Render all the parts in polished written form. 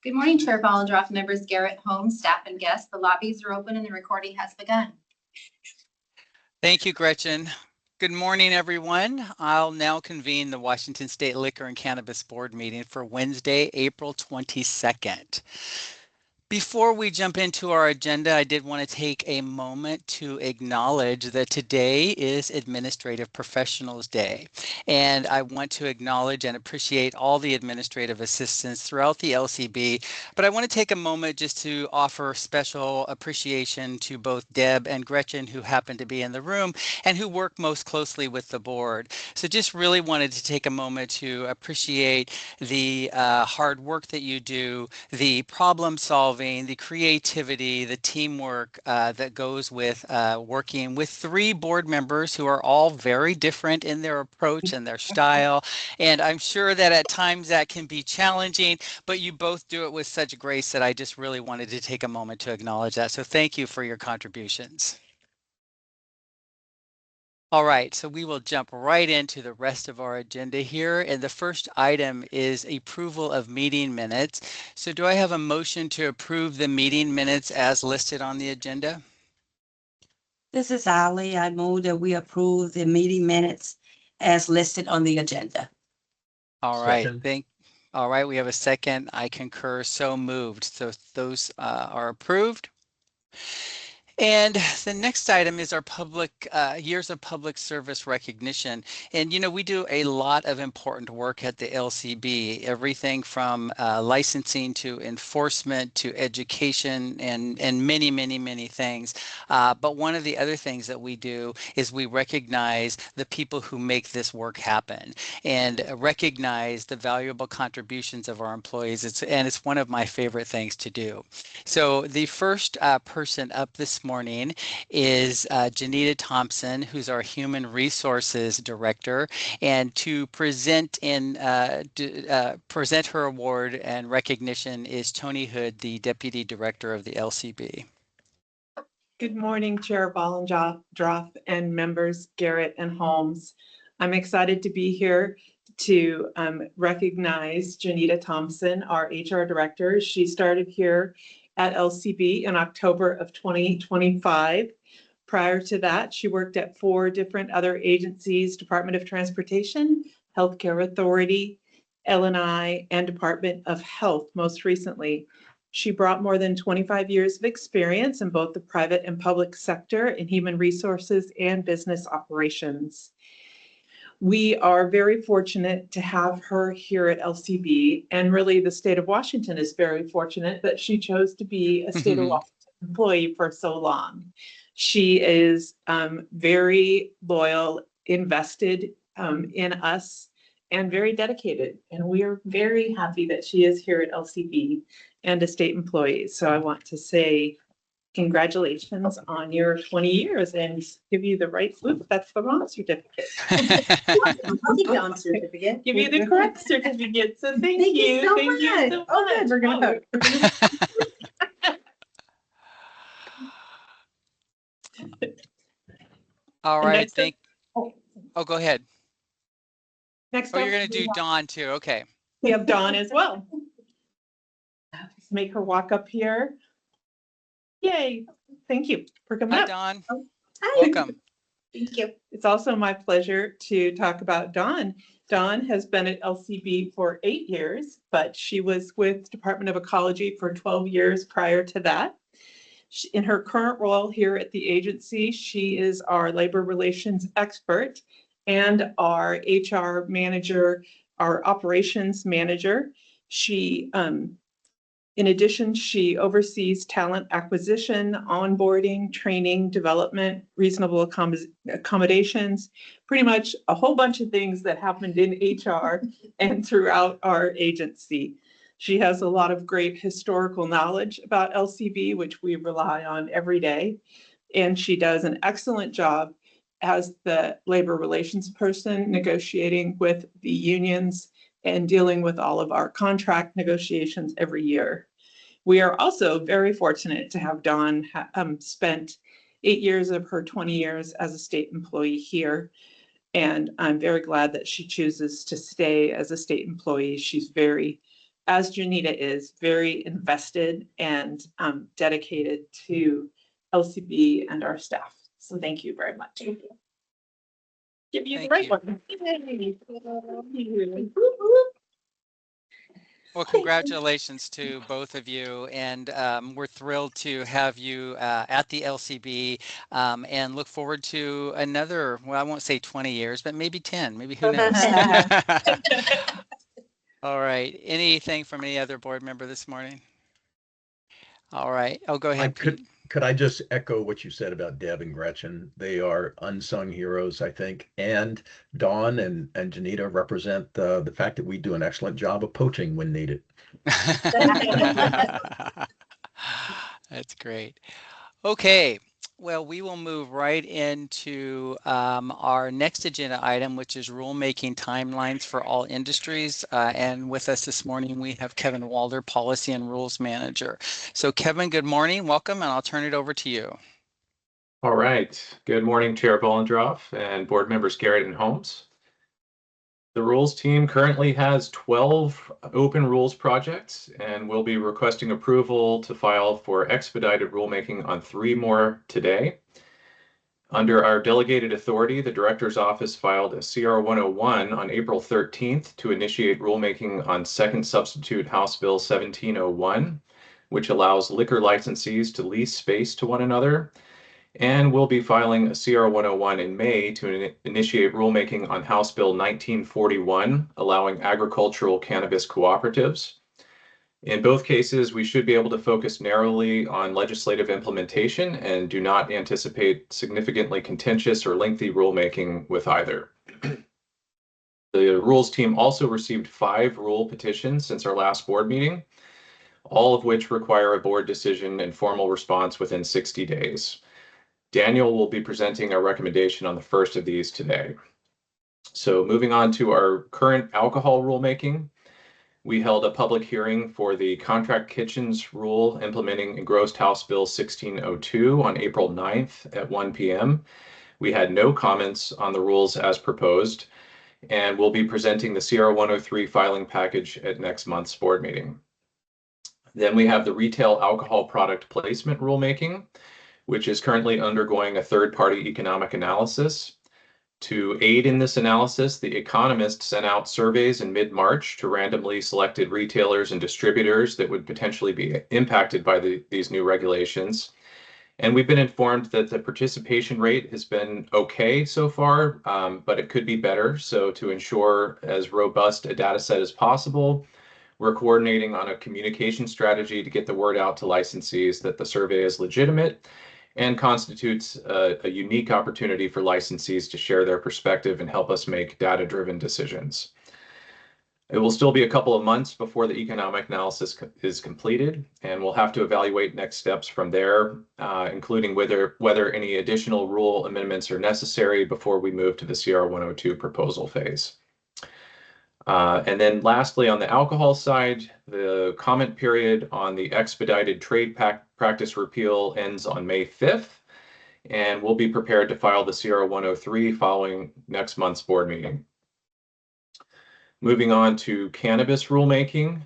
Good morning, Chair Ballendraff, members Garrett, Holmes, staff, and guests. The lobbies are open and the recording has begun. Thank you, Gretchen. Good morning, everyone. I'll now convene the Washington State Liquor and Cannabis Board meeting for Wednesday, April 22nd. Before we jump into our agenda, I did want to take a moment to acknowledge that today is Administrative Professionals Day. And I want to acknowledge and appreciate all the administrative assistants throughout the LCB. But I want to take a moment just to offer special appreciation to both Deb and Gretchen, who happen to be in the room and who work most closely with the board. So just really wanted to take a moment to appreciate the hard work that you do, the problem solving, the creativity, the teamwork that goes with working with 3 board members who are all very different in their approach and their style. And I'm sure that at times that can be challenging, but you both do it with such grace that I just really wanted to take a moment to acknowledge that. So thank you for your contributions. All right, so we will jump right into the rest of our agenda here. And the first item is approval of meeting minutes. So do I have a motion to approve the meeting minutes as listed on the agenda? This is Ali. I move that we approve the meeting minutes as listed on the agenda. All right, all right, we have a second. I concur, so moved. So those are approved. And the next item is our public years of public service recognition. And, you know, we do a lot of important work at the LCB, everything from licensing to enforcement to education and many, many, many things. But one of the other things that we do is we recognize the people who make this work happen and recognize the valuable contributions of our employees. It's one of my favorite things to do. So the first person up this morning is Janita Thompson, who's our Human Resources Director, and to present present her award and recognition is Tony Hood, the Deputy Director of the LCB. Good morning, Chair Ballendraff and members Garrett and Holmes. I'm excited to be here to recognize Janita Thompson, our HR Director. She started here at LCB in October of 2025. Prior to that, she worked at 4 different other agencies: Department of Transportation, Healthcare Authority, L&I, and Department of Health most recently. She brought more than 25 years of experience in both the private and public sector in human resources and business operations. We are very fortunate to have her here at LCB, and really the state of Washington is very fortunate that she chose to be a state of Washington employee for so long. She is very loyal, invested in us, and very dedicated. And we are very happy that she is here at LCB and a state employee. So I want to say congratulations on your 20 years and give you the right, oops, that's the wrong certificate. Wrong certificate. Give you the correct certificate. So thank you. So Thank you much. so much. Oh, good. We're going to vote. All right, oh, go ahead. Next Oh, up, you're going to do Dawn too. Okay. we have Dawn as well. Just make her walk up here. Yay. Thank you for coming Hi, up. Dawn. Hi. Welcome. Thank you. It's also my pleasure to talk about Dawn. Dawn has been at LCB for 8 years, but she was with Department of Ecology for 12 years prior to that. In her current role here at the agency, she is our labor relations expert and our HR manager, our operations manager. She, in addition, she oversees talent acquisition, onboarding, training, development, reasonable accommodations, pretty much a whole bunch of things that happened in HR and throughout our agency. She has a lot of great historical knowledge about LCB, which we rely on every day. And she does an excellent job as the labor relations person, negotiating with the unions and dealing with all of our contract negotiations every year. We are also very fortunate to have Dawn spent 8 years of her 20 years as a state employee here. And I'm very glad that she chooses to stay as a state employee. She's very, as Janita is, very invested and dedicated to LCB and our staff. So thank you very much. Thank you. Give you the Thank right you. one. Well, congratulations to both of you, and we're thrilled to have you at the LCB, and look forward to another, well, I won't say 20 years, but maybe 10, maybe who knows? All right, anything from any other board member this morning? All right, oh, go ahead, Pete. Could I just echo what you said about Deb and Gretchen? They are unsung heroes, I think. And Dawn and Janita represent the fact that we do an excellent job of poaching when needed. That's great. Okay, well, we will move right into our next agenda item, which is rulemaking timelines for all industries. And with us this morning, we have Kevin Walder, Policy and Rules Manager. So Kevin, good morning, welcome, and I'll turn it over to you. All right, good morning, Chair Bollendroff and board members Garrett and Holmes. The rules team currently has 12 open rules projects, and we'll be requesting approval to file for expedited rulemaking on 3 more today. Under our delegated authority, the Director's Office filed a CR 101 on April 13th to initiate rulemaking on second substitute House Bill 1701, which allows liquor licensees to lease space to one another. And we'll be filing a CR 101 in May to initiate rulemaking on House Bill 1941, allowing agricultural cannabis cooperatives. In both cases, we should be able to focus narrowly on legislative implementation and do not anticipate significantly contentious or lengthy rulemaking with either. The rules team also received 5 rule petitions since our last board meeting, all of which require a board decision and formal response within 60 days. Daniel will be presenting our recommendation on the first of these today. So moving on to our current alcohol rulemaking, we held a public hearing for the contract kitchens rule implementing engrossed House Bill 1602 on April 9th at 1 p.m. We had no comments on the rules as proposed, and we'll be presenting the CR 103 filing package at next month's board meeting. Then we have the retail alcohol product placement rulemaking, which is currently undergoing a third-party economic analysis. To aid in this analysis, The Economist sent out surveys in mid-March to randomly selected retailers and distributors that would potentially be impacted by these new regulations. And we've been informed that the participation rate has been okay so far, but it could be better. So to ensure as robust a data set as possible, we're coordinating on a communication strategy to get the word out to licensees that the survey is legitimate and constitutes a unique opportunity for licensees to share their perspective and help us make data-driven decisions. It will still be a couple of months before the economic analysis is completed, and we'll have to evaluate next steps from there, including whether any additional rule amendments are necessary before we move to the CR 102 proposal phase. And then lastly, on the alcohol side, the comment period on the expedited trade practice repeal ends on May 5th, and we'll be prepared to file the CR 103 following next month's board meeting. Moving on to cannabis rulemaking,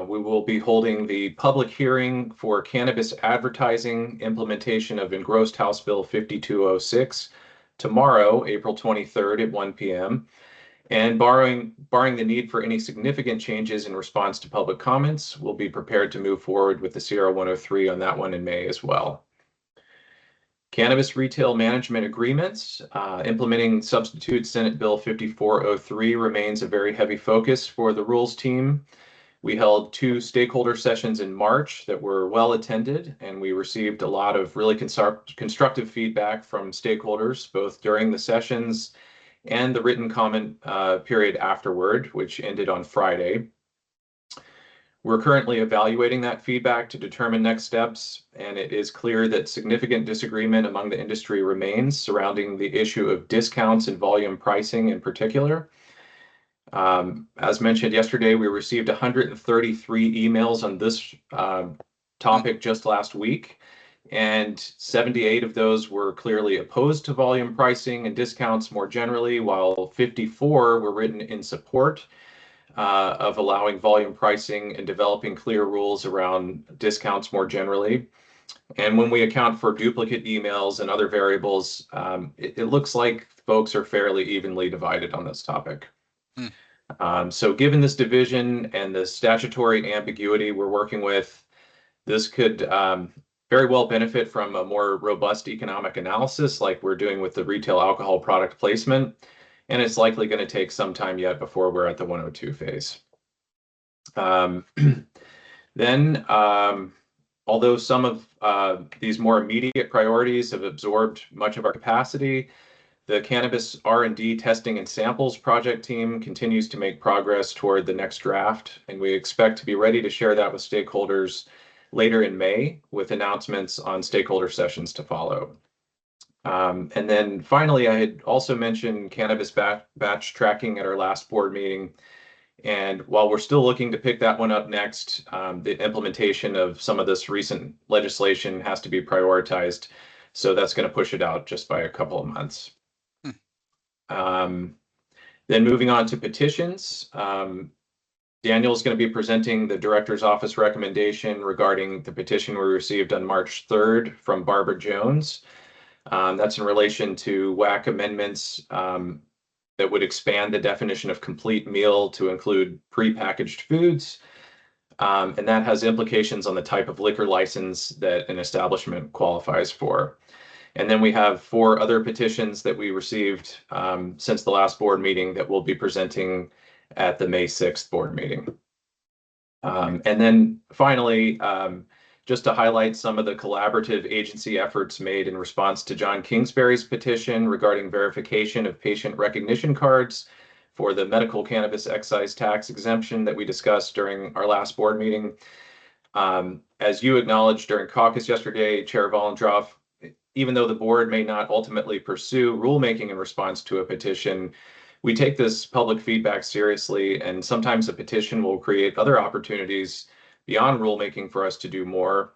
we will be holding the public hearing for cannabis advertising implementation of engrossed House Bill 5206 tomorrow, April 23rd at 1 p.m. And barring the need for any significant changes in response to public comments, we'll be prepared to move forward with the CR 103 on that one in May as well. Cannabis retail management agreements, implementing substitute Senate Bill 5403 remains a very heavy focus for the rules team. We held 2 stakeholder sessions in March that were well attended, and we received a lot of really constructive feedback from stakeholders, both during the sessions and the written comment period afterward, which ended on Friday. We're currently evaluating that feedback to determine next steps, and it is clear that significant disagreement among the industry remains surrounding the issue of discounts and volume pricing in particular. As mentioned yesterday, we received 133 emails on this topic just last week, and 78 of those were clearly opposed to volume pricing and discounts more generally, while 54 were written in support of allowing volume pricing and developing clear rules around discounts more generally. And when we account for duplicate emails and other variables, it looks like folks are fairly evenly divided on this topic. So given this division and the statutory ambiguity we're working with, this could very well benefit from a more robust economic analysis like we're doing with the retail alcohol product placement. And it's likely going to take some time yet before we're at the 102 phase. Although some of these more immediate priorities have absorbed much of our capacity, the Cannabis R&D Testing and Samples project team continues to make progress toward the next draft, and we expect to be ready to share that with stakeholders later in May, with announcements on stakeholder sessions to follow. And then finally, I had also mentioned cannabis batch tracking at our last board meeting. And while we're still looking to pick that one up next, the implementation of some of this recent legislation has to be prioritized. So that's going to push it out just by a couple of months. Then moving on to petitions, Daniel is going to be presenting the Director's Office recommendation regarding the petition we received on March 3rd from Barbara Jones. That's in relation to WAC amendments that would expand the definition of complete meal to include prepackaged foods. And that has implications on the type of liquor license that an establishment qualifies for. And then we have 4 other petitions that we received since the last board meeting that we'll be presenting at the May 6th board meeting. And then finally, just to highlight some of the collaborative agency efforts made in response to John Kingsbury's petition regarding verification of patient recognition cards for the medical cannabis excise tax exemption that we discussed during our last board meeting. As you acknowledged during caucus yesterday, Chair Volendroff, even though the board may not ultimately pursue rulemaking in response to a petition, we take this public feedback seriously, and sometimes a petition will create other opportunities beyond rulemaking for us to do more.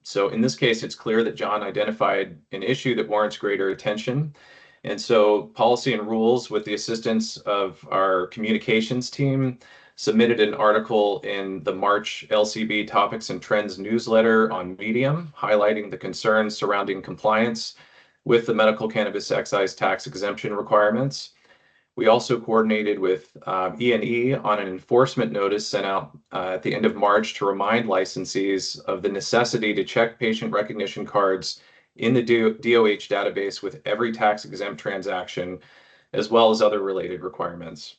So in this case, it's clear that John identified an issue that warrants greater attention. And so Policy and Rules, with the assistance of our communications team, submitted an article in the March LCB Topics and Trends newsletter on Medium, highlighting the concerns surrounding compliance with the medical cannabis excise tax exemption requirements. We also coordinated with E&E on an enforcement notice sent out at the end of March to remind licensees of the necessity to check patient recognition cards in the DOH database with every tax-exempt transaction, as well as other related requirements.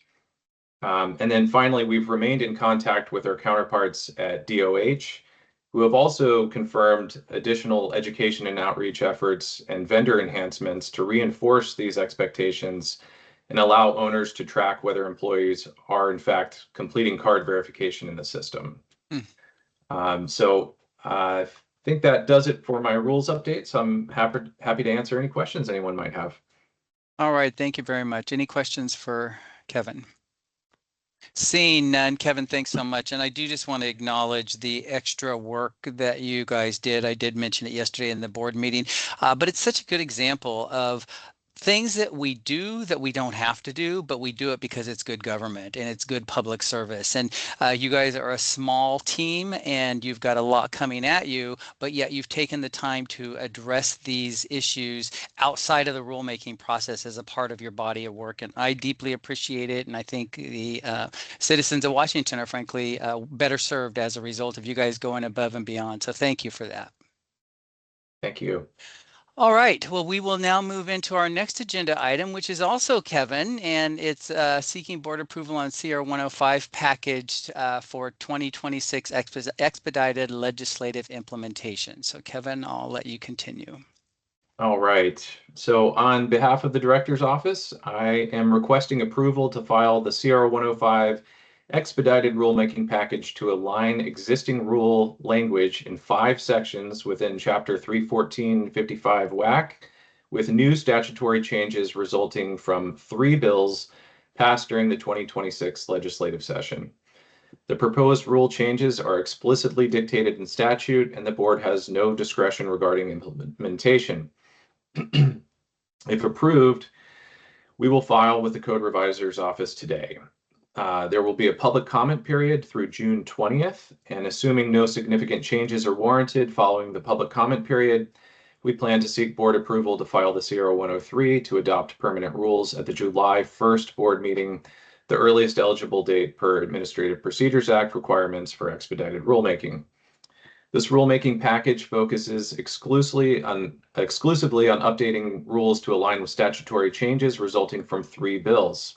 And then finally, we've remained in contact with our counterparts at DOH, who have also confirmed additional education and outreach efforts and vendor enhancements to reinforce these expectations and allow owners to track whether employees are in fact completing card verification in the system. So I think that does it for my rules update. So I'm happy to answer any questions anyone might have. All right, thank you very much. Any questions for Kevin? Seeing none, Kevin, thanks so much. And I do just want to acknowledge the extra work that you guys did. I did mention it yesterday in the board meeting, but it's such a good example of things that we do that we don't have to do, but we do it because it's good government and it's good public service. And you guys are a small team and you've got a lot coming at you, but yet you've taken the time to address these issues outside of the rulemaking process as a part of your body of work. And I deeply appreciate it. And I think the citizens of Washington are frankly better served as a result of you guys going above and beyond. So thank you for that. Thank you. All right, well, we will now move into our next agenda item, which is also Kevin, and it's seeking board approval on CR 105 package for 2026 expedited legislative implementation. So Kevin, I'll let you continue. All right, so on behalf of the Director's Office, I am requesting approval to file the CR 105 expedited rulemaking package to align existing rule language in 5 sections within Chapter 31455 WAC with new statutory changes resulting from 3 bills passed during the 2026 legislative session. The proposed rule changes are explicitly dictated in statute, and the board has no discretion regarding implementation. If approved, we will file with the Code Revisor's Office today. There will be a public comment period through June 20th, and assuming no significant changes are warranted following the public comment period, we plan to seek board approval to file the CR 103 to adopt permanent rules at the July 1st board meeting, the earliest eligible date per Administrative Procedures Act requirements for expedited rulemaking. This rulemaking package focuses exclusively on updating rules to align with statutory changes resulting from 3 bills.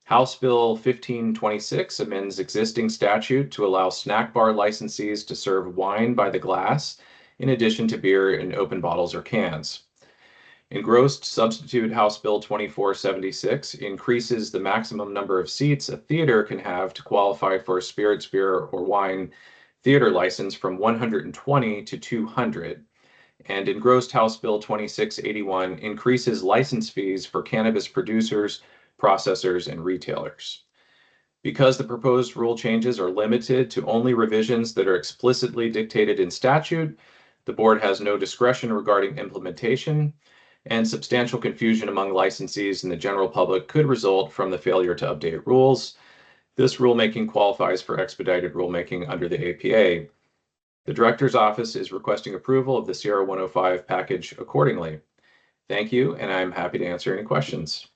House Bill 1526 amends existing statute to allow snack bar licensees to serve wine by the glass in addition to beer in open bottles or cans. Engrossed substitute House Bill 2476 increases the maximum number of seats a theater can have to qualify for a spirits, beer, or wine theater license from 120 to 200. And engrossed House Bill 2681 increases license fees for cannabis producers, processors, and retailers. Because the proposed rule changes are limited to only revisions that are explicitly dictated in statute, the board has no discretion regarding implementation, and substantial confusion among licensees and the general public could result from the failure to update rules. This rulemaking qualifies for expedited rulemaking under the APA. The Director's Office is requesting approval of the CR 105 package accordingly. Thank you, and I'm happy to answer any questions.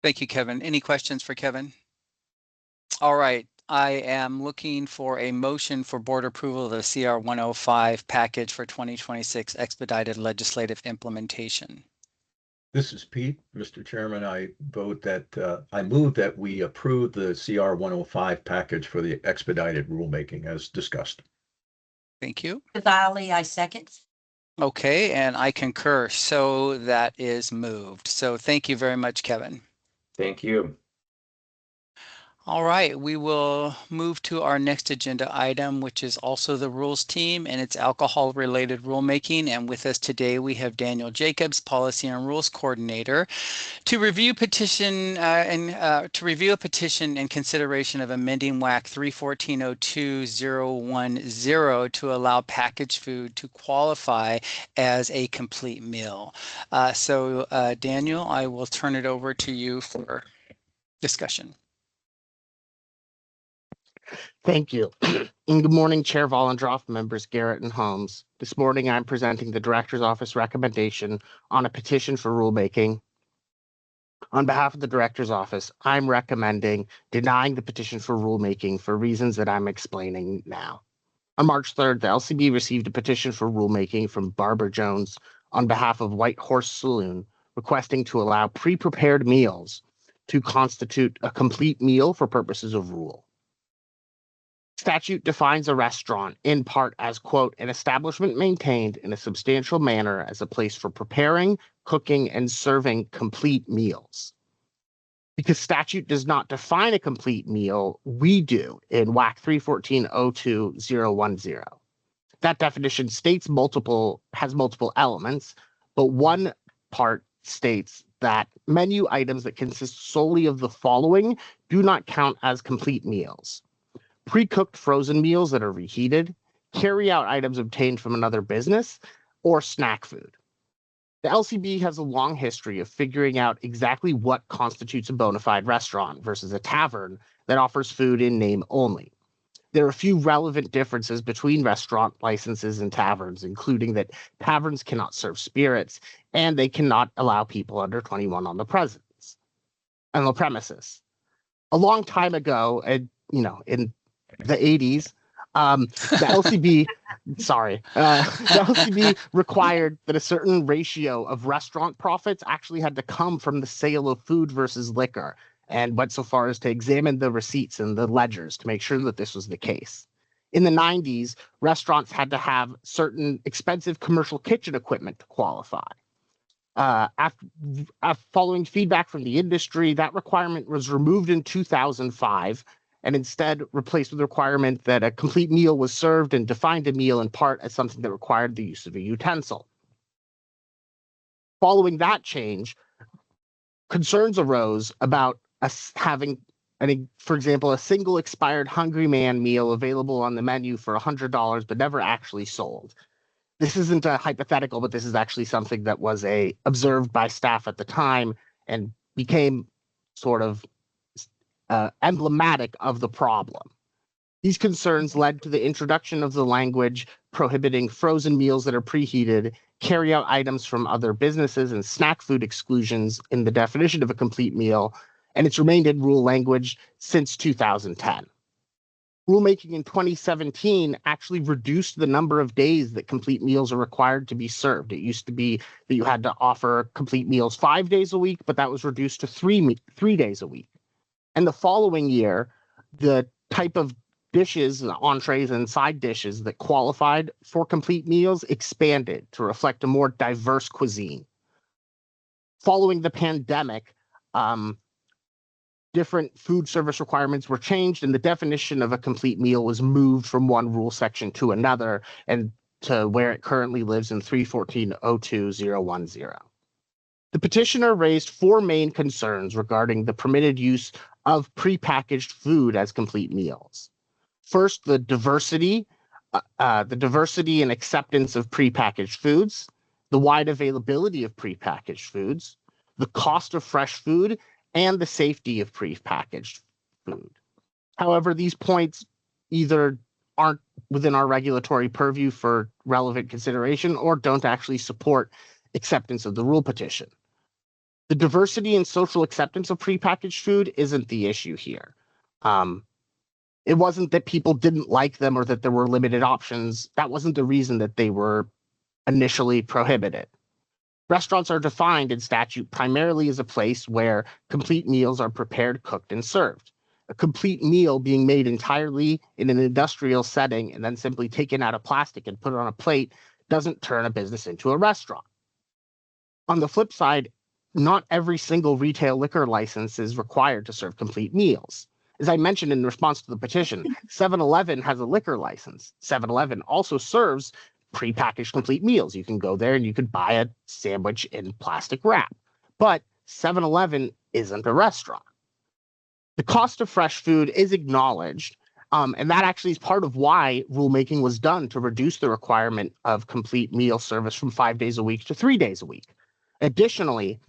Thank you, Kevin. Any questions for Kevin? All right. I am looking for a motion for board approval of the CR 105 package for 2026 expedited legislative implementation. This is Pete. Mr. Chairman, I move that we approve the CR 105 package for the expedited rulemaking as discussed. Thank you. This is Ali, I second. Okay, and I concur. So that is moved. So thank you very much, Kevin. Thank you. All right, we will move to our next agenda item, which is also the rules team, and it's alcohol-related rulemaking. And with us today, we have Daniel Jacobs, Policy and Rules Coordinator, to review a petition and consideration of amending WAC 314.02.010 to allow packaged food to qualify as a complete meal. Daniel, I will turn it over to you for discussion. Thank you. And good morning, Chair Vollendroff, members Garrett and Holmes. This morning, I'm presenting the Director's Office recommendation on a petition for rulemaking. On behalf of the Director's Office, I'm recommending denying the petition for rulemaking for reasons that I'm explaining now. On March 3rd, the LCB received a petition for rulemaking from Barbara Jones on behalf of White Horse Saloon, requesting to allow pre-prepared meals to constitute a complete meal for purposes of rule. Statute defines a restaurant in part as, quote, an establishment maintained in a substantial manner as a place for preparing, cooking, and serving complete meals. Because statute does not define a complete meal, we do in WAC 314.02.010. That definition has multiple elements, but one part states that menu items that consist solely of the following do not count as complete meals: pre-cooked frozen meals that are reheated, carry-out items obtained from another business, or snack food. The LCB has a long history of figuring out exactly what constitutes a bona fide restaurant versus a tavern that offers food in name only. There are a few relevant differences between restaurant licenses and taverns, including that taverns cannot serve spirits and they cannot allow people under 21 on the premises. A long time ago, in the 80s, the LCB, the LCB required that a certain ratio of restaurant profits actually had to come from the sale of food versus liquor, and went so far as to examine the receipts and the ledgers to make sure that this was the case. In the 90s, restaurants had to have certain expensive commercial kitchen equipment to qualify. After following feedback from the industry, that requirement was removed in 2005 and instead replaced with the requirement that a complete meal was served, and defined a meal in part as something that required the use of a utensil. Following that change, concerns arose about us having For example, a single expired Hungry Man meal available on the menu for $100, but never actually sold. This isn't a hypothetical, but this is actually something that was observed by staff at the time and became sort of emblematic of the problem. These concerns led to the introduction of the language prohibiting frozen meals that are preheated, carry-out items from other businesses, and snack food exclusions in the definition of a complete meal, and it's remained in rule language since 2010. Rulemaking in 2017 actually reduced the number of days that complete meals are required to be served. It used to be that you had to offer complete meals 5 days a week, but that was reduced to three days a week. And the following year, the type of dishes, entrees, and side dishes that qualified for complete meals expanded to reflect a more diverse cuisine. Following the pandemic, different food service requirements were changed, and the definition of a complete meal was moved from one rule section to another, and to where it currently lives in 314.02.010. The petitioner raised 4 main concerns regarding the permitted use of prepackaged food as complete meals. First, the diversity and acceptance of prepackaged foods, the wide availability of prepackaged foods, the cost of fresh food, and the safety of prepackaged food. However, these points either aren't within our regulatory purview for relevant consideration or don't actually support acceptance of the rule petition. The diversity and social acceptance of prepackaged food isn't the issue here. It wasn't that people didn't like them or that there were limited options. That wasn't the reason that they were initially prohibited. Restaurants are defined in statute primarily as a place where complete meals are prepared, cooked, and served. A complete meal being made entirely in an industrial setting and then simply taken out of plastic and put on a plate doesn't turn a business into a restaurant. On the flip side, not every single retail liquor license is required to serve complete meals. As I mentioned in response to the petition, 7-Eleven has a liquor license. 7-Eleven also serves prepackaged complete meals. You can go there and you could buy a sandwich in plastic wrap. But 7-Eleven isn't a restaurant. The cost of fresh food is acknowledged, and that actually is part of why rulemaking was done to reduce the requirement of complete meal service from 5 days a week to 3 days a week. Additionally,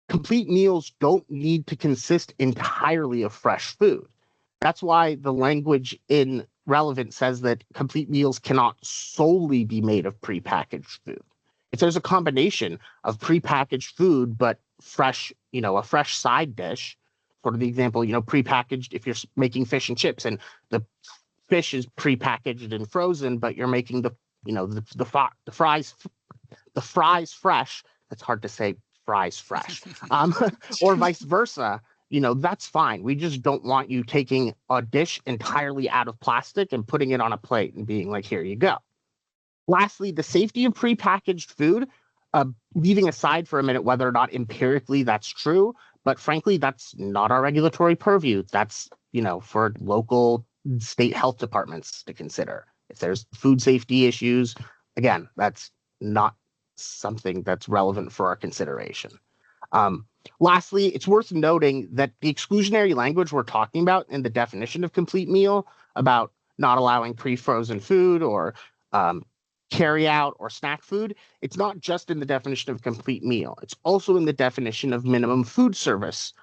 complete meals don't need to consist entirely of fresh food. That's why the language in relevant says that complete meals cannot solely be made of prepackaged food. If there's a combination of prepackaged food, but fresh, a fresh side dish, sort of the example, prepackaged, if you're making fish and chips and the fish is prepackaged and frozen, but you're making the fries fresh. That's hard to say, fries fresh, or vice versa. That's fine. We just don't want you taking a dish entirely out of plastic and putting it on a plate and being like, here you go. Lastly, the safety of prepackaged food, leaving aside for a minute whether or not empirically that's true, but frankly, that's not our regulatory purview. That's, for local state health departments to consider. If there's food safety issues, again, that's not something that's relevant for our consideration. Lastly, it's worth noting that the exclusionary language we're talking about in the definition of complete meal about not allowing pre-frozen food or carry out or snack food, it's not just in the definition of complete meal. It's also in the definition of minimum food service.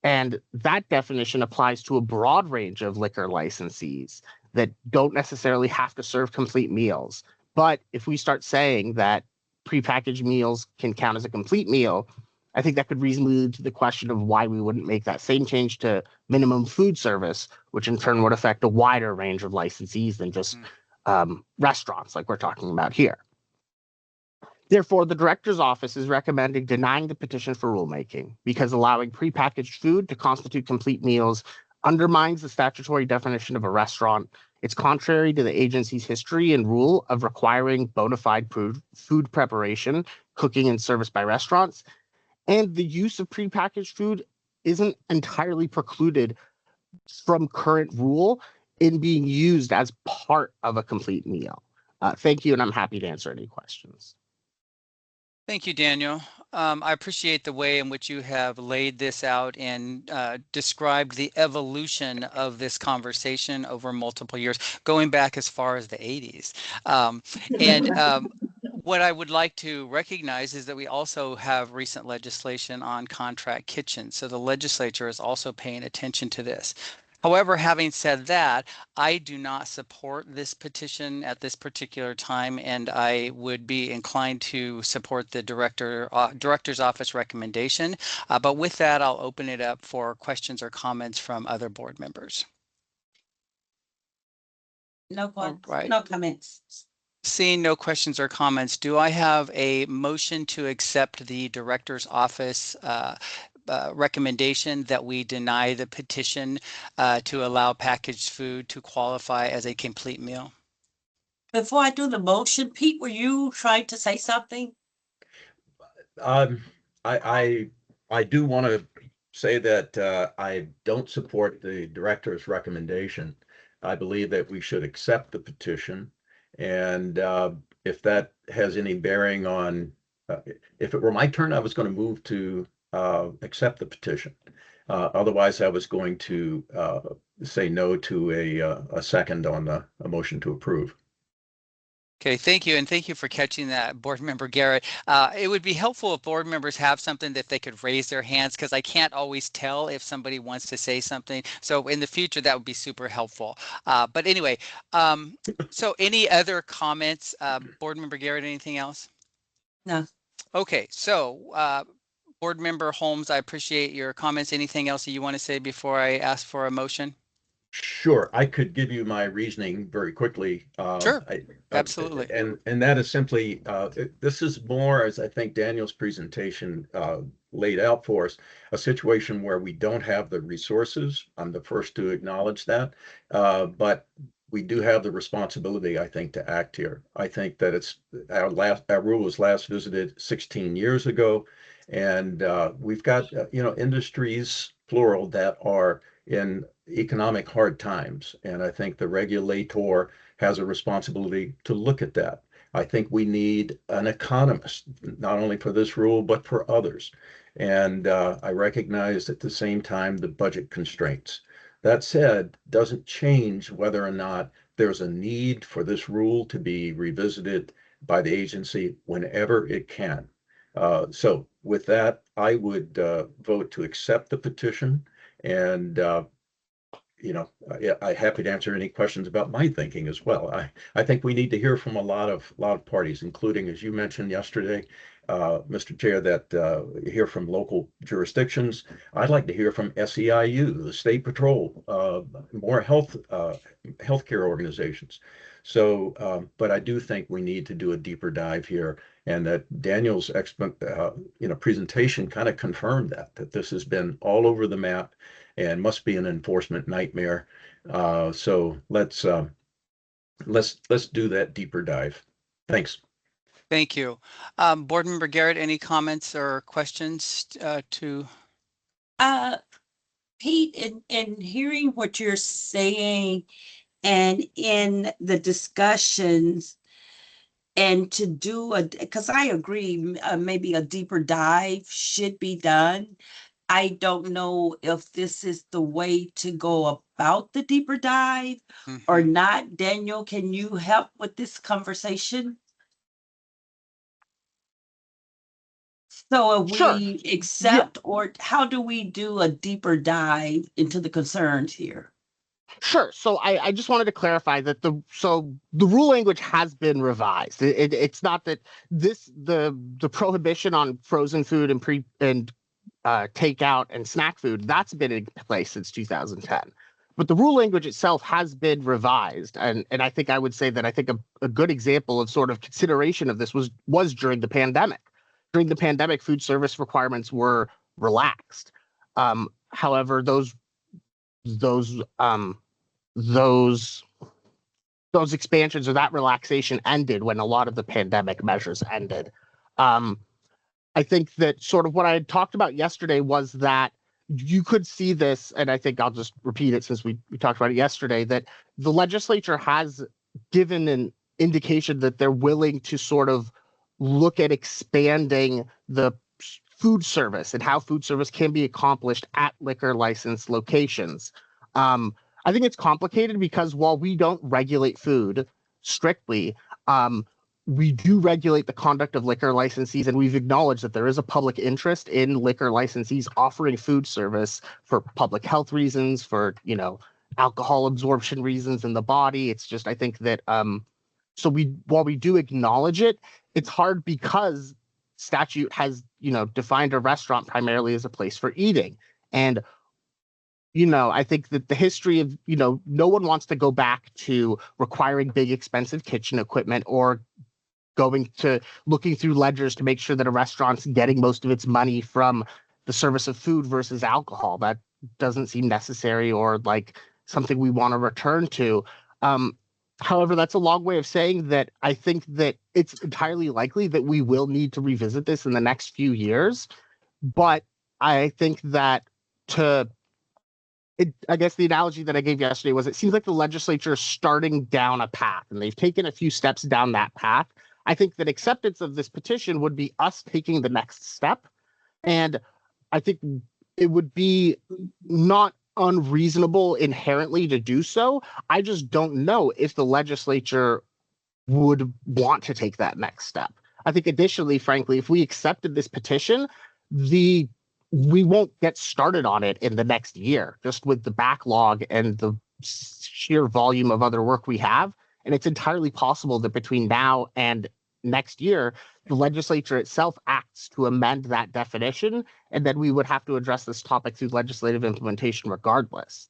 And that definition applies to a broad range of liquor licensees that don't necessarily have to serve complete meals. But if we start saying that prepackaged meals can count as a complete meal, I think that could reasonably lead to the question of why we wouldn't make that same change to minimum food service, which in turn would affect a wider range of licensees than just restaurants like we're talking about here. Therefore, the director's office is recommending denying the petition for rulemaking because allowing prepackaged food to constitute complete meals undermines the statutory definition of a restaurant. It's contrary to the agency's history and rule of requiring bona fide food preparation, cooking, and service by restaurants. And the use of prepackaged food isn't entirely precluded from current rule in being used as part of a complete meal. Thank you, and I'm happy to answer any questions. Thank you, Daniel. I appreciate the way in which you have laid this out and described the evolution of this conversation over multiple years, going back as far as the 80s. And what I would like to recognize is that we also have recent legislation on contract kitchens. So the legislature is also paying attention to this. However, having said that, I do not support this petition at this particular time, and I would be inclined to support the director's office recommendation. But with that, I'll open it up for questions or comments from other board members. No All right. no comments. Seeing no questions or comments, do I have a motion to accept the director's office recommendation that we deny the petition to allow packaged food to qualify as a complete meal? Before I do the motion, Pete, were you trying to say something? I do want to say that I don't support the director's recommendation. I believe that we should accept the petition, and if that has any bearing on, if it were my turn, I was going to move to accept the petition. Otherwise, I was going to say no to a second on a motion to approve. Okay, thank you. And thank you for catching that, Board Member Garrett. It would be helpful if board members have something that they could raise their hands, because I can't always tell if somebody wants to say something. So in the future, that would be super helpful. But anyway, so any other comments, Board Member Garrett, anything else? No. Okay, so Board Member Holmes, I appreciate your comments. Anything else that you want to say before I ask for a motion? Sure, I could give you my reasoning very quickly. Sure, absolutely. And that is simply, this is more, as I think Daniel's presentation laid out for us, a situation where we don't have the resources. I'm the first to acknowledge that, but we do have the responsibility, I think, to act here. I think that it's our rule was last visited 16 years ago, and we've got industries plural that are in economic hard times, and I think the regulator has a responsibility to look at that. I think we need an economist, not only for this rule but for others, and I recognize at the same time the budget constraints. That said, doesn't change whether or not there's a need for this rule to be revisited by the agency whenever it can. So with that, I would vote to accept the petition, and I'm happy to answer any questions about my thinking as well. I think we need to hear from a lot of parties, including, as you mentioned yesterday, Mr. Chair, that hear from local jurisdictions. I'd like to hear from SEIU, the State Patrol, more healthcare organizations. So, but I do think we need to do a deeper dive here, and that Daniel's presentation kind of confirmed that this has been all over the map and must be an enforcement nightmare. So let's do that deeper dive. Thanks. Thank you. Board Member Garrett, any comments or questions to? Pete, in hearing what you're saying and in the discussions, and to do because I agree, maybe a deeper dive should be done. I don't know if this is the way to go about the deeper dive or not. Daniel, can you help with this conversation? So if we accept, or how do we do a deeper dive into the concerns here? Sure. So I just wanted to clarify that the rule language has been revised. It's not that the prohibition on frozen food and takeout and snack food, that's been in place since 2010. But the rule language itself has been revised. And I think I would say that I think a good example of sort of consideration of this was during the pandemic. During the pandemic, food service requirements were relaxed. However, those expansions or that relaxation ended when a lot of the pandemic measures ended. I think that sort of what I had talked about yesterday was that you could see this, and I think I'll just repeat it since we talked about it yesterday, that the legislature has given an indication that they're willing to sort of look at expanding the food service and how food service can be accomplished at liquor license locations. I think it's complicated because while we don't regulate food strictly, we do regulate the conduct of liquor licensees, and we've acknowledged that there is a public interest in liquor licensees offering food service for public health reasons, for, alcohol absorption reasons in the body. It's just, I think that, while we do acknowledge it, it's hard because statute has, defined a restaurant primarily as a place for eating. And I think that the history of, no one wants to go back to requiring big, expensive kitchen equipment or looking through ledgers to make sure that a restaurant's getting most of its money from the service of food versus alcohol. That doesn't seem necessary or like something we want to return to. However, that's a long way of saying that I think that it's entirely likely that we will need to revisit this in the next few years. But I think that I guess the analogy that I gave yesterday was it seems like the legislature is starting down a path, and they've taken a few steps down that path. I think that acceptance of this petition would be us taking the next step. And I think it would be not unreasonable inherently to do so. I just don't know if the legislature would want to take that next step. I think additionally, frankly, if we accepted this petition, we won't get started on it in the next year, just with the backlog and the sheer volume of other work we have. And it's entirely possible that between now and next year, the legislature itself acts to amend that definition, and then we would have to address this topic through legislative implementation regardless.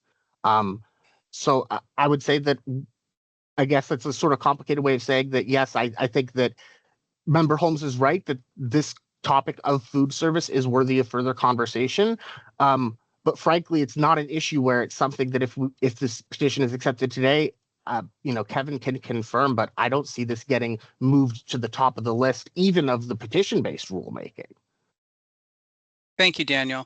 So I would say that, I guess that's a sort of complicated way of saying that, yes, I think that Member Holmes is right, that this topic of food service is worthy of further conversation. But frankly, it's not an issue where it's something that if this petition is accepted today, Kevin can confirm, but I don't see this getting moved to the top of the list, even of the petition-based rulemaking. Thank you, Daniel.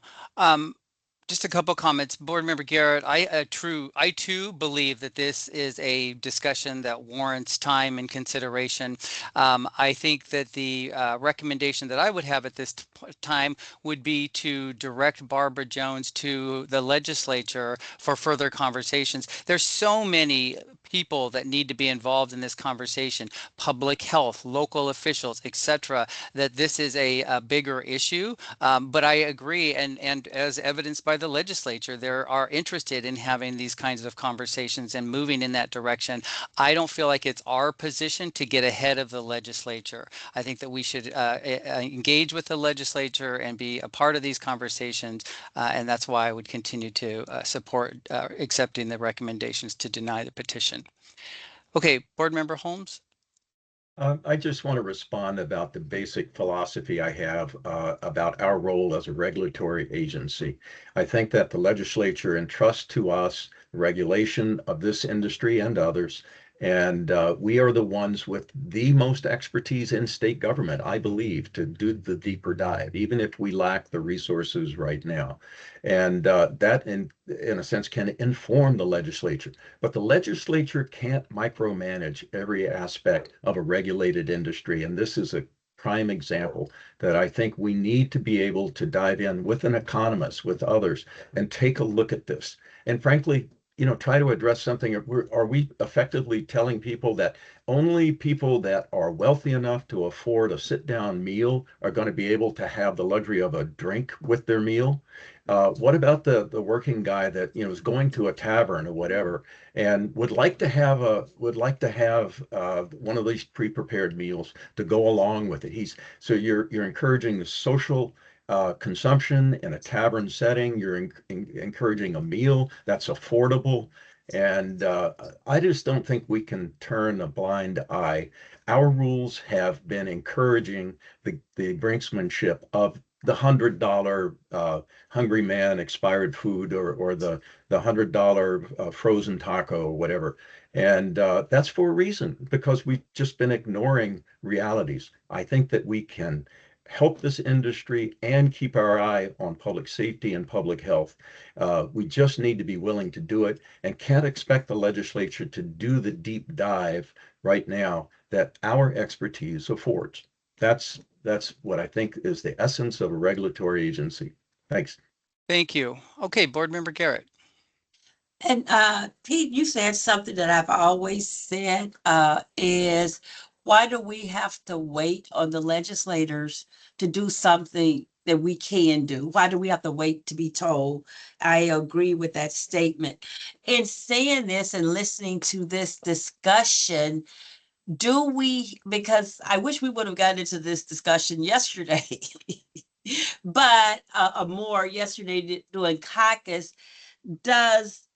Just a couple comments. Board Member Garrett, I too believe that this is a discussion that warrants time and consideration. I think that the recommendation that I would have at this time would be to direct Barbara Jones to the legislature for further conversations. There's so many people that need to be involved in this conversation, public health, local officials, etc., that this is a bigger issue. But I agree, and as evidenced by the legislature, they are interested in having these kinds of conversations and moving in that direction. I don't feel like it's our position to get ahead of the legislature. I think that we should engage with the legislature and be a part of these conversations, and that's why I would continue to support accepting the recommendations to deny the petition. Okay, Board Member Holmes. I just want to respond about the basic philosophy I have about our role as a regulatory agency. I think that the legislature entrusts to us regulation of this industry and others, and we are the ones with the most expertise in state government, I believe, to do the deeper dive, even if we lack the resources right now. And that, in a sense, can inform the legislature. But the legislature can't micromanage every aspect of a regulated industry. And this is a prime example that I think we need to be able to dive in with an economist, with others, and take a look at this. And frankly, try to address something. Are we effectively telling people that only people that are wealthy enough to afford a sit-down meal are going to be able to have the luxury of a drink with their meal? What about the working guy that is going to a tavern or whatever and would like to have one of these pre-prepared meals to go along with it? So you're encouraging the social consumption in a tavern setting. You're encouraging a meal that's affordable. And I just don't think we can turn a blind eye. Our rules have been encouraging the brinksmanship of the $100 Hungry Man expired food or the $100 frozen taco or whatever. And that's for a reason, because we've just been ignoring realities. I think that we can help this industry and keep our eye on public safety and public health. We just need to be willing to do it, and can't expect the legislature to do the deep dive right now that our expertise affords. That's what I think is the essence of a regulatory agency. Thanks. Thank you. Okay, Board Member Garrett. And Pete, you said something that I've always said is why do we have to wait on the legislators to do something that we can do? Why do we have to wait to be told? I agree with that statement. In saying this and listening to this discussion, do we, because I wish we would have gotten into this discussion yesterday, but more yesterday doing caucus, does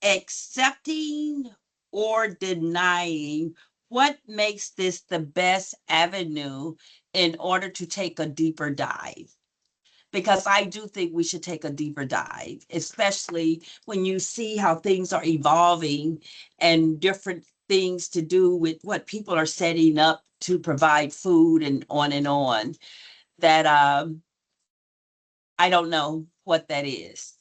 accepting or denying, what makes this the best avenue in order to take a deeper dive? Because I do think we should take a deeper dive, especially when you see how things are evolving and different things to do with what people are setting up to provide food and on, that I don't know what that is.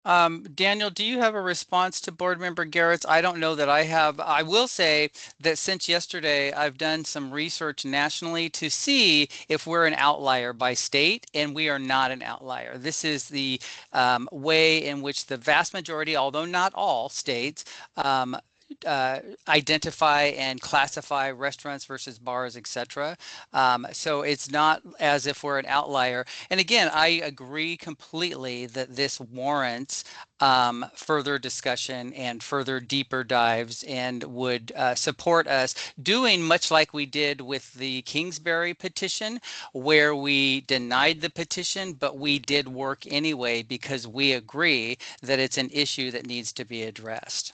Daniel, do you have a response to Board Member Garrett's? I don't know that I have. I will say that since yesterday, I've done some research nationally to see if we're an outlier by state, and we are not an outlier. This is the way in which the vast majority, although not all states, identify and classify restaurants versus bars, etc. So it's not as if we're an outlier. And again, I agree completely that this warrants further discussion and further deeper dives, and would support us doing much like we did with the Kingsbury petition, where we denied the petition, but we did work anyway because we agree that it's an issue that needs to be addressed.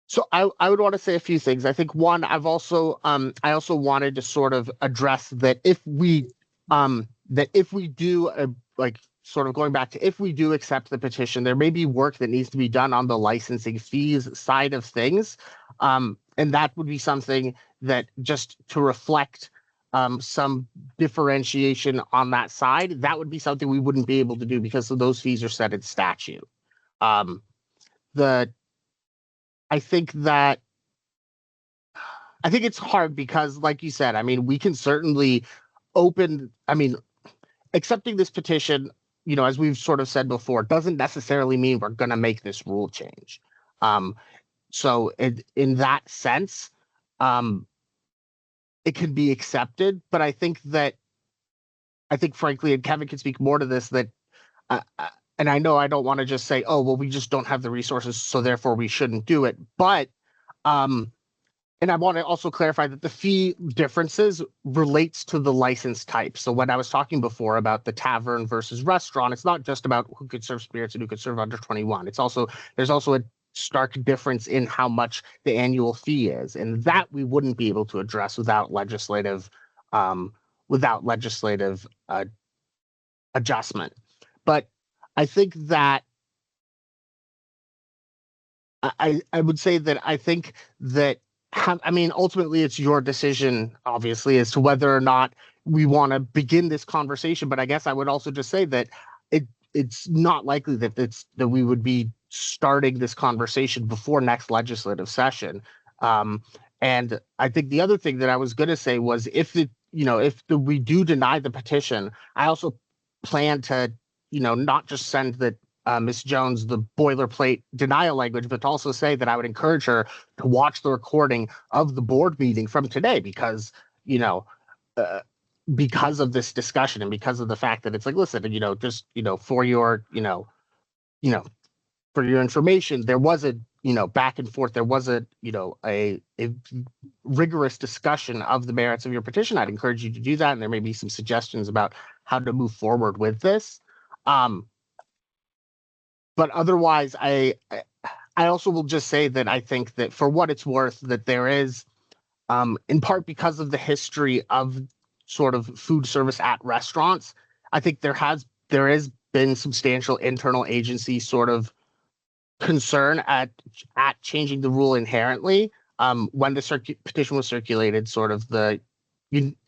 So I would want to say a few things. I think one, I also wanted to sort of address that if we do like sort of going back to, if we do accept the petition, there may be work that needs to be done on the licensing fees side of things. And that would be something that, just to reflect some differentiation on that side, that would be something we wouldn't be able to do because of those fees are set in statute. I think it's hard because, like you said, I mean, we can certainly accepting this petition, as we've sort of said before, doesn't necessarily mean we're going to make this rule change. So in that sense, it can be accepted, but I think frankly, and Kevin can speak more to this, that and I know I don't want to just say, oh, well, we just don't have the resources, so therefore we shouldn't do it. But, and I want to also clarify that the fee differences relates to the license type. So when I was talking before about the tavern versus restaurant, it's not just about who could serve spirits and who could serve under 21. There's also a stark difference in how much the annual fee is. And that we wouldn't be able to address without legislative adjustment. But I think that I would say that I think that ultimately it's your decision, obviously, as to whether or not we want to begin this conversation. But I guess I would also just say that it's not likely that we would be starting this conversation before next legislative session. And I think the other thing that I was going to say was if we do deny the petition, I also plan to not just send Ms. Jones the boilerplate denial language, but to also say that I would encourage her to watch the recording of the board meeting from today, because because of this discussion and because of the fact that it's like, listen, for your for your information, there was a back and forth, there was a rigorous discussion of the merits of your petition. I'd encourage you to do that, and there may be some suggestions about how to move forward with this. But otherwise, I also will just say that I think that, for what it's worth, that there is, in part because of the history of sort of food service at restaurants, I think there has been substantial internal agency sort of concern at changing the rule inherently. When the petition was circulated, sort of the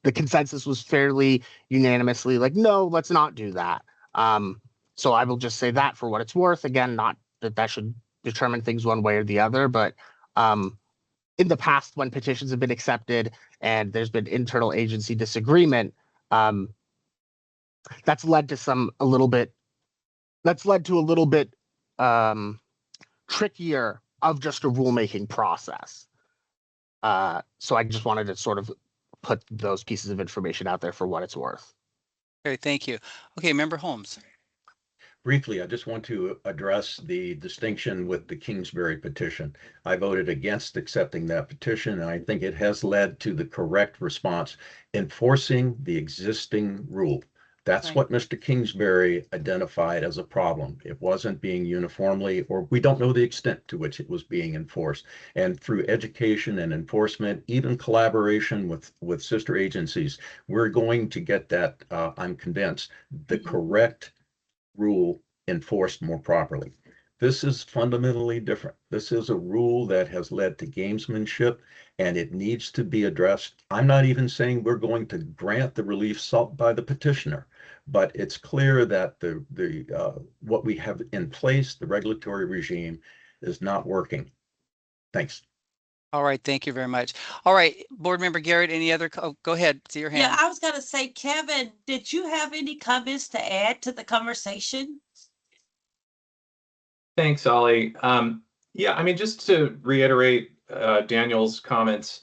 consensus was fairly unanimously like, no, let's not do that. So I will just say that, for what it's worth. Again, not that should determine things one way or the other, but in the past, when petitions have been accepted and there's been internal agency disagreement, that's led to a little bit trickier of just a rulemaking process. So I just wanted to sort of put those pieces of information out there for what it's worth. Okay, thank you. Okay, Member Holmes. Briefly, I just want to address the distinction with the Kingsbury petition. I voted against accepting that petition, and I think it has led to the correct response, enforcing the existing rule. That's Right. what Mr. Kingsbury identified as a problem. It wasn't being uniformly, or we don't know the extent to which it was being enforced. And through education and enforcement, even collaboration with sister agencies, we're going to get that, I'm convinced, the correct rule enforced more properly. This is fundamentally different. This is a rule that has led to gamesmanship, and it needs to be addressed. I'm not even saying we're going to grant the relief sought by the petitioner, but it's clear that the what we have in place, the regulatory regime, is not working. Thanks. All right, thank you very much. All right, Board Member Garrett, any other, go ahead, see your hand. Yeah, I was gonna say, Kevin, did you have any comments to add to the conversation? Thanks, Ollie. Yeah, I mean, just to reiterate Daniel's comments,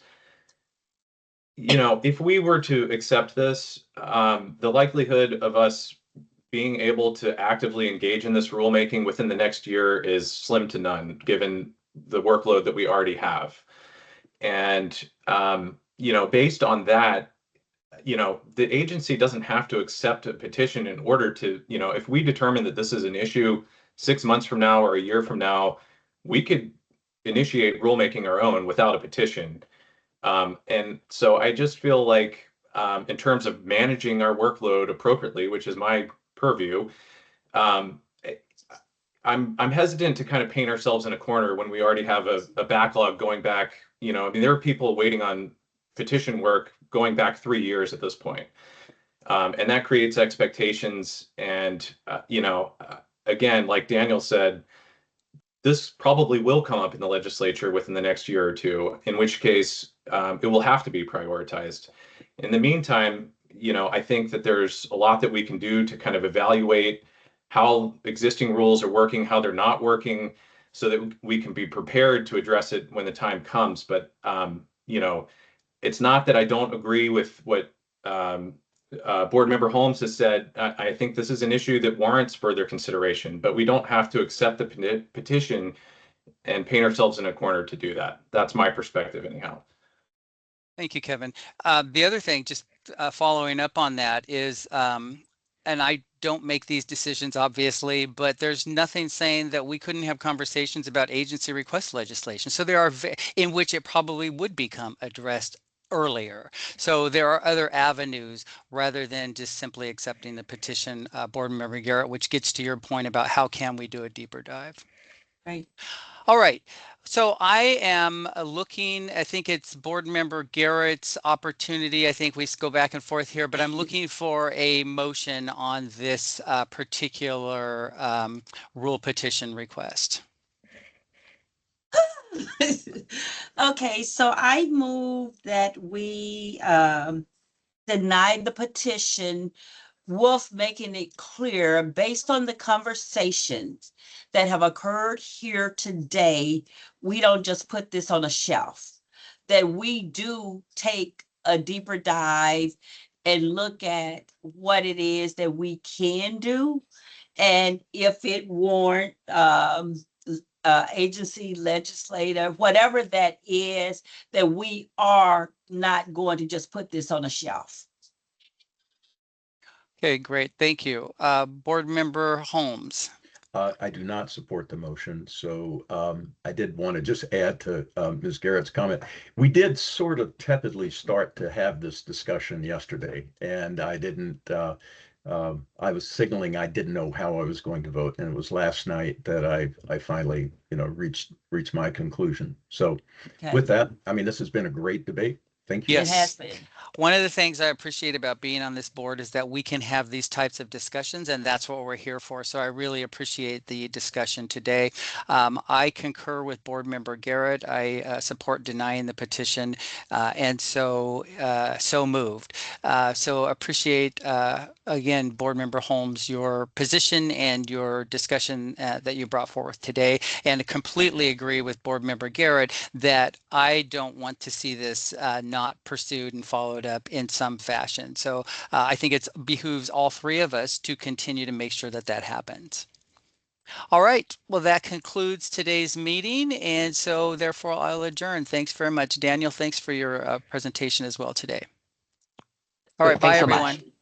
if we were to accept this, the likelihood of us being able to actively engage in this rulemaking within the next year is slim to none, given the workload that we already have. And, based on that, the agency doesn't have to accept a petition in order to, if we determine that this is an issue 6 months from now or a year from now, we could initiate rulemaking our own without a petition. And so I just feel like in terms of managing our workload appropriately, which is my purview, I'm hesitant to kind of paint ourselves in a corner when we already have a backlog going back. There are people waiting on petition work going back 3 years at this point. And that creates expectations. And, again, like Daniel said, this probably will come up in the legislature within the next year or two, in which case it will have to be prioritized. In the meantime, I think that there's a lot that we can do to kind of evaluate how existing rules are working, how they're not working, so that we can be prepared to address it when the time comes. But, it's not that I don't agree with what Board Member Holmes has said. I think this is an issue that warrants further consideration, but we don't have to accept the petition and paint ourselves in a corner to do that. That's my perspective anyhow. Thank you, Kevin. The other thing, just following up on that is, and I don't make these decisions, obviously, but there's nothing saying that we couldn't have conversations about agency request legislation. So there are in which it probably would become addressed earlier. So there are other avenues rather than just simply accepting the petition, Board Member Garrett, which gets to your point about how can we do a deeper dive. Right. All right. So I am looking, I think it's Board Member Garrett's opportunity. I think we go back and forth here, but I'm looking for a motion on this particular rule petition request. Okay, so I move that we deny the petition, Wolf making it clear, based on the conversations that have occurred here today, we don't just put this on a shelf, that we do take a deeper dive and look at what it is that we can do. And if it warrant agency, legislative, whatever that is, that we are not going to just put this on a shelf. Okay, great. Thank you. Board Member Holmes. I do not support the motion. So I did want to just add to Ms. Garrett's comment. We did sort of tepidly start to have this discussion yesterday, and I didn't, I was signaling I didn't know how I was going to vote. And it was last night that I finally, reached my conclusion. So Okay. with that, I mean, this has been a great debate. Thank you. It has Yes. been. One of the things I appreciate about being on this board is that we can have these types of discussions, and that's what we're here for. So I really appreciate the discussion today. I concur with Board Member Garrett. I support denying the petition, and so moved. So appreciate, again, Board Member Holmes, your position and your discussion that you brought forth today, and completely agree with Board Member Garrett that I don't want to see this not pursued and followed up in some fashion. So I think it behooves all three of us to continue to make sure that that happens. All right, well, that concludes today's meeting, and so therefore I'll adjourn. Thanks very much. Daniel, thanks for your presentation as well today. All right, bye Thanks so much. everyone.